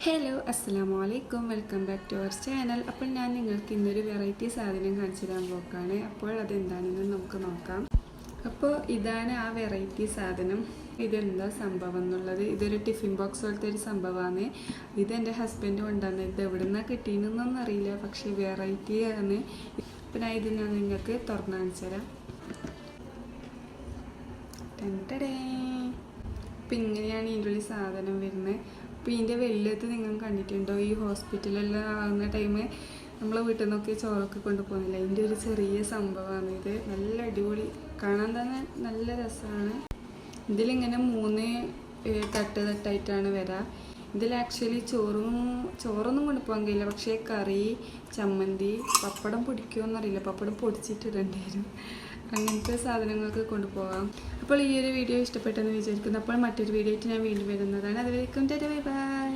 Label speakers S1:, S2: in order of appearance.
S1: Hello അസ്സലാമു അലൈക്കും welcome back to our channel. അപ്പോൾ ഞാൻ നിങ്ങൾക്ക് ഇന്നൊരു വെറൈറ്റി സാധനം കാണിച്ചു തരാൻ പോക്കാണ്. അപ്പോൾ അതെന്താണെന്ന് നമുക്ക് നോക്കാം. അപ്പോൾ ഇതാണ് ആ വെറൈറ്റി സാധനം. ഇതെന്താ സംഭവം എന്നുള്ളത്, ഇതൊരു ടിഫിൻ ബോക്സ് പോലത്തെ ഒരു സംഭവമാണ്. ഇതെൻ്റെ ഹസ്ബൻഡ് കൊണ്ടുവന്നത്. ഇത് എവിടെ നിന്നാണ് കിട്ടിയെന്നൊന്നും അറിയില്ല, പക്ഷേ വെറൈറ്റി ആണ്. അപ്പോൾ ഞാൻ ഇത് നിങ്ങൾക്ക് തുറന്നു കാണിച്ചു തരാം. അപ്പം ഇങ്ങനെയാണ് ഇതിൻ്റെ ഉള്ളിൽ സാധനം വരുന്നത്. അപ്പോൾ ഇതിൻ്റെ വലിയത് നിങ്ങൾ കണ്ടിട്ടുണ്ടോ? ഈ ഹോസ്പിറ്റലെല്ലാം ആകുന്ന ടൈം നമ്മൾ വീട്ടിൽ നിന്നൊക്കെ ചോറൊക്കെ കൊണ്ടുപോകുന്നില്ല, അതിൻ്റെ ഒരു ചെറിയ സംഭവമാണ് ഇത്. നല്ല അടിപൊളി, കാണാൻ തന്നെ നല്ല രസമാണ്. ഇതിലിങ്ങനെ 3 തട്ടായിട്ടാണ് വരാം. ഇതിൽ ആക്ച്വലി ചോറൊന്നും കൊണ്ടുപോകാൻ കഴിയില്ല, പക്ഷേ കറി, ചമ്മന്തി, പപ്പടം പൊടിക്കുമോയെന്നറിയില്ല, പപ്പടം പൊടിച്ചിട്ടിടേണ്ടി വരും. അങ്ങനത്തെ സാധനങ്ങളൊക്കെ കൊണ്ടുപോകാം. അപ്പോൾ ഈ ഒരു വീഡിയോ ഇഷ്ടപ്പെട്ടെന്ന് വിചാരിക്കുന്നു. അപ്പോൾ മറ്റൊരു വീഡിയോ ആയിട്ട് ഞാൻ വീണ്ടും വരുന്നതാണ്. അതുവരേക്കും ബൈ ബൈ.